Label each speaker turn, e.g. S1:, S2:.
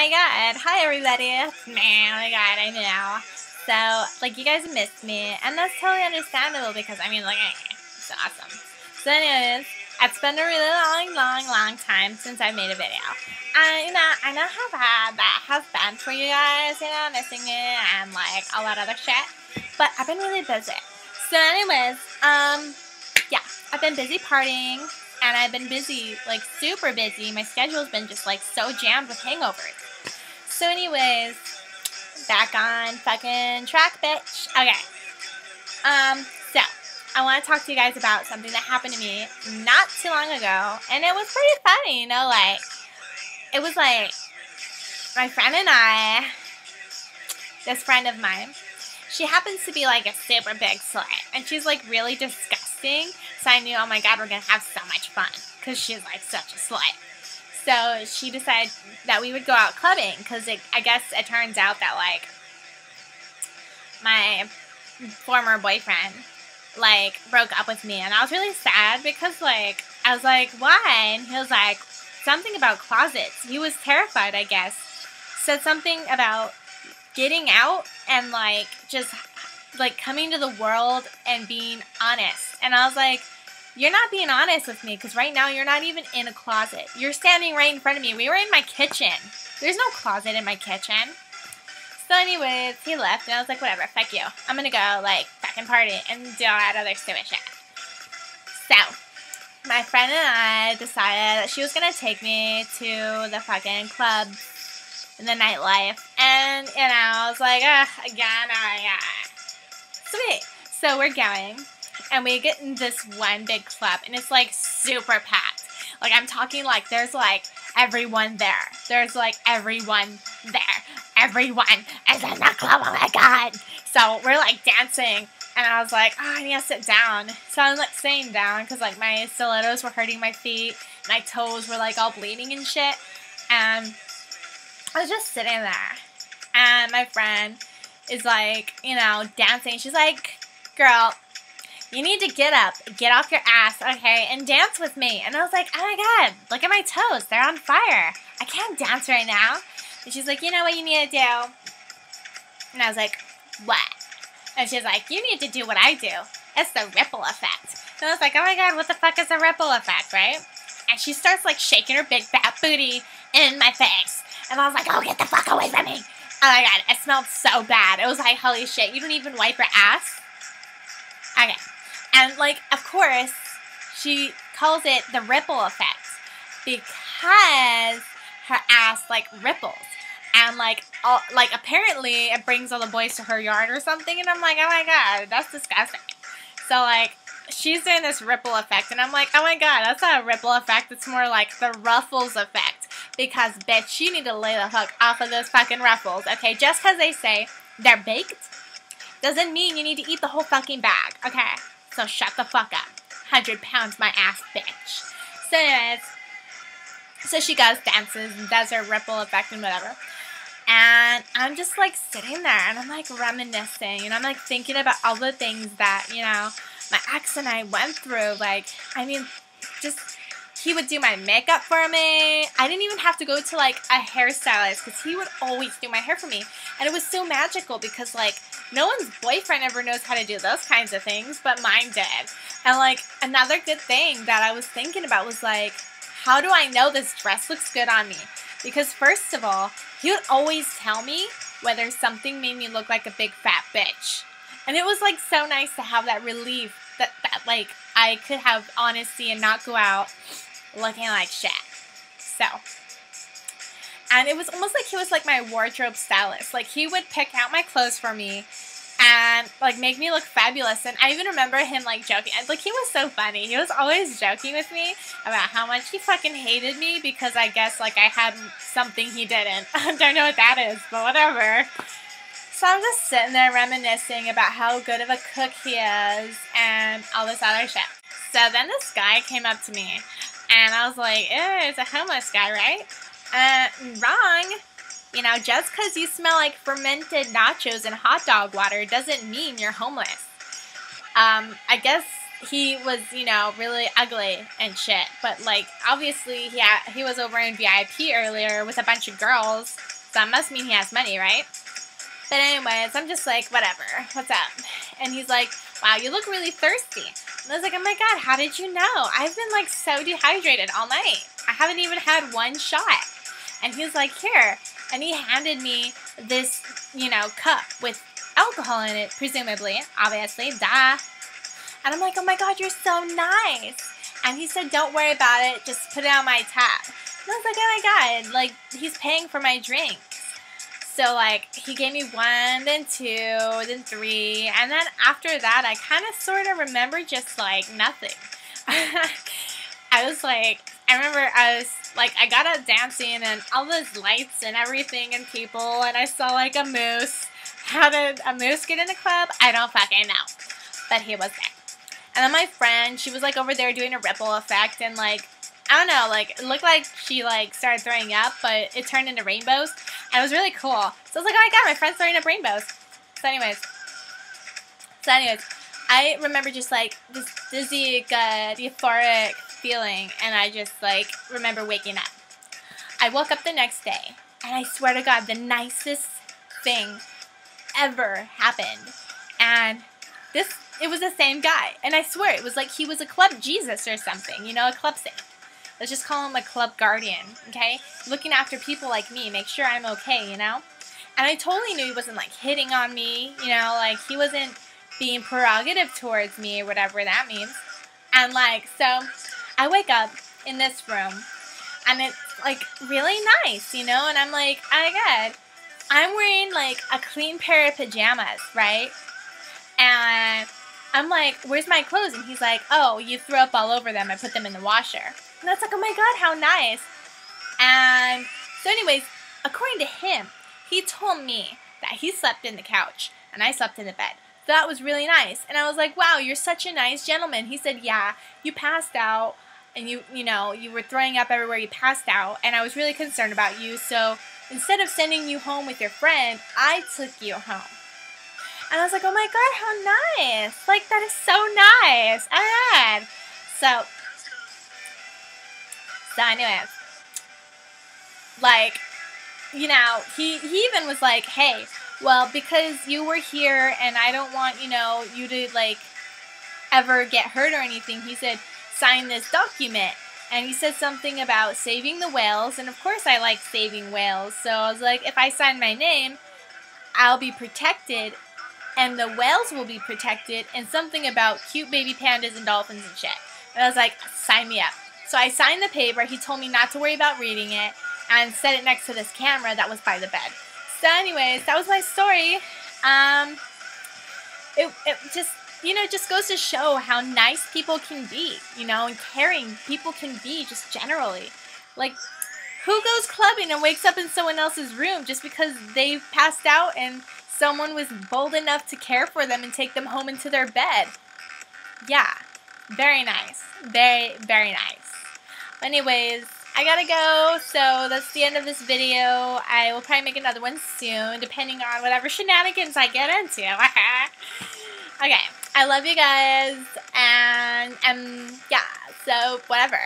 S1: my god. Hi, everybody. Man, oh my god, I know. So, like, you guys missed me, and that's totally understandable because, I mean, like, it's awesome. So, anyways, it's been a really long time since I made a video. And, I know how bad that has been for you guys, missing me and, like, all that other shit. But I've been really busy. So, anyways, yeah, I've been busy partying. And I've been busy, like, super busy. My schedule's been just, like, so jammed with hangovers. So, anyways, back on fucking track, bitch. Okay. So, I want to talk to you guys about something that happened to me not too long ago. And it was pretty funny, like, it was, like, my friend and I, this friend of mine, she happens to be, like, a super big slut. And she's, like, really disgusting. So I knew, oh my god, we're going to have so much fun. Because she's, like, such a slut. So she decided that we would go out clubbing. Because I guess it turns out that, like, my former boyfriend, like, broke up with me. And I was really sad because, like, I was like, why? And he was like, something about closets. He was terrified, I guess. Said something about getting out and, like, just, like, coming to the world and being honest. And I was like, you're not being honest with me because right now you're not even in a closet. You're standing right in front of me. We were in my kitchen. There's no closet in my kitchen. So anyways, he left and I was like, whatever, fuck you. I'm gonna go, like, fucking party and do all that other stupid shit. So, my friend and I decided that she was gonna take me to the fucking club in the nightlife. And, I was like, again, sweet. So we're going. And we get in this one big club, and it's, like, super packed. Like, I'm talking, like, there's, like, everyone there. There's, like, everyone there. Everyone is in the club, oh my god. So, we're, like, dancing, and I was like, I need to sit down. So, I was, like, sitting down, because, like, my stilettos were hurting my feet. My toes were, like, all bleeding and shit. And I was just sitting there. And my friend is, like, dancing. She's like, girl, you need to get up, get off your ass, okay, and dance with me. And I was like, oh my god, look at my toes. They're on fire. I can't dance right now. And she's like, you know what you need to do? And I was like, what? And she's like, you need to do what I do. It's the ripple effect. And I was like, oh my god, what the fuck is a ripple effect, right? And she starts, like, shaking her big fat booty in my face. And I was like, oh, get the fuck away from me. Oh my god, it smelled so bad. It was like, holy shit, you don't even wipe your ass? Okay. And, like, of course, she calls it the ripple effect because her ass, like, ripples. And, like, apparently it brings all the boys to her yard or something. And I'm like, oh, my God, that's disgusting. So, like, she's doing this ripple effect. And I'm like, oh, my God, that's not a ripple effect. It's more like the ruffles effect. Because, bitch, you need to lay the fuck off of those fucking ruffles. Okay, just because they say they're baked doesn't mean you need to eat the whole fucking bag. Okay? So shut the fuck up. 100 pounds my ass, bitch. So anyways, so she goes, dances, and does her ripple effect and whatever. And I'm just, like, sitting there, and I'm, like, reminiscing, and I'm, like, thinking about all the things that, my ex and I went through. Like, I mean, just, he would do my makeup for me. I didn't even have to go to, like, a hairstylist, because he would always do my hair for me. And it was so magical, because, like, no one's boyfriend ever knows how to do those kinds of things, but mine did. And, like, another good thing that I was thinking about was, like, how do I know this dress looks good on me? Because, first of all, he would always tell me whether something made me look like a big fat bitch. And it was, like, so nice to have that relief that like, I could have honesty and not go out looking like shit. So, and it was almost like he was, like, my wardrobe stylist. Like, he would pick out my clothes for me and, like, make me look fabulous. And I even remember him, like, joking. Like, he was so funny. He was always joking with me about how much he fucking hated me because I guess, like, I had something he didn't. I don't know what that is, but whatever. So I'm just sitting there reminiscing about how good of a cook he is and all this other shit. So then this guy came up to me and I was like, it's a homeless guy, right? Wrong. Just because you smell like fermented nachos and hot dog water doesn't mean you're homeless. I guess he was, really ugly and shit. But, like, obviously he was over in VIP earlier with a bunch of girls. So that must mean he has money, right? But anyways, I'm just like, whatever, what's up? And he's like, wow, you look really thirsty. And I was like, oh my God, how did you know? I've been like so dehydrated all night. I haven't even had one shot. And he's like, here. And he handed me this, you know, cup with alcohol in it, presumably, obviously, duh. And I'm like, oh my God, you're so nice. And he said, don't worry about it, just put it on my tab. And I was like, oh my God, like, he's paying for my drinks. So, like, he gave me 1, then 2, then 3, and then after that, I kind of sort of remember just, like, nothing. I was like, I remember I was, like, I got out dancing and all those lights and everything and people, and I saw, like, a moose. How did a moose get in the club? I don't fucking know. But he was there. And then my friend, she was, like, over there doing a ripple effect, and, like, I don't know, like, it looked like she, like, started throwing up, but it turned into rainbows, and it was really cool. So I was like, oh my God, my friend's throwing up rainbows. So anyways, I remember just, like, this dizzy, good, euphoric feeling, and I just, like, remember waking up. I woke up the next day, and I swear to God, the nicest thing ever happened. And it was the same guy, and I swear, it was like he was a club Jesus or something, you know, a club saint. Let's just call him a club guardian, okay? Looking after people like me, make sure I'm okay, you know? And I totally knew he wasn't, like, hitting on me, you know? Like, he wasn't being prerogative towards me or whatever that means. And, like, so I wake up in this room, and it's, like, really nice, you know? And I'm like, oh my God, I'm wearing, like, a clean pair of pajamas, right? And I'm like, where's my clothes? And he's like, oh, you threw up all over them. I put them in the washer. And I was like, oh my God, how nice. And so anyways, according to him, he told me that he slept in the couch and I slept in the bed. So that was really nice. And I was like, wow, you're such a nice gentleman. He said, yeah, you passed out and you know, you were throwing up everywhere, you passed out. And I was really concerned about you. So instead of sending you home with your friend, I took you home. And I was like, oh my God, how nice. Like, that is so nice. Oh my God. So anyways, like, you know, he even was like, hey, well, because you were here and I don't want, you know, you to, like, ever get hurt or anything, he said, sign this document. And he said something about saving the whales. And of course I like saving whales. So I was like, if I sign my name, I'll be protected. And the whales will be protected, and something about cute baby pandas and dolphins and shit. And I was like, sign me up. So I signed the paper. He told me not to worry about reading it, and set it next to this camera that was by the bed. So anyways, that was my story. It just, you know, just goes to show how nice people can be, you know, and caring people can be just generally. Like, who goes clubbing and wakes up in someone else's room just because they've passed out and someone was bold enough to care for them and take them home into their bed? Yeah, very nice. Very, very nice. Anyways, I gotta go, so that's the end of this video. I will probably make another one soon, depending on whatever shenanigans I get into. Okay, I love you guys, and yeah, so whatever.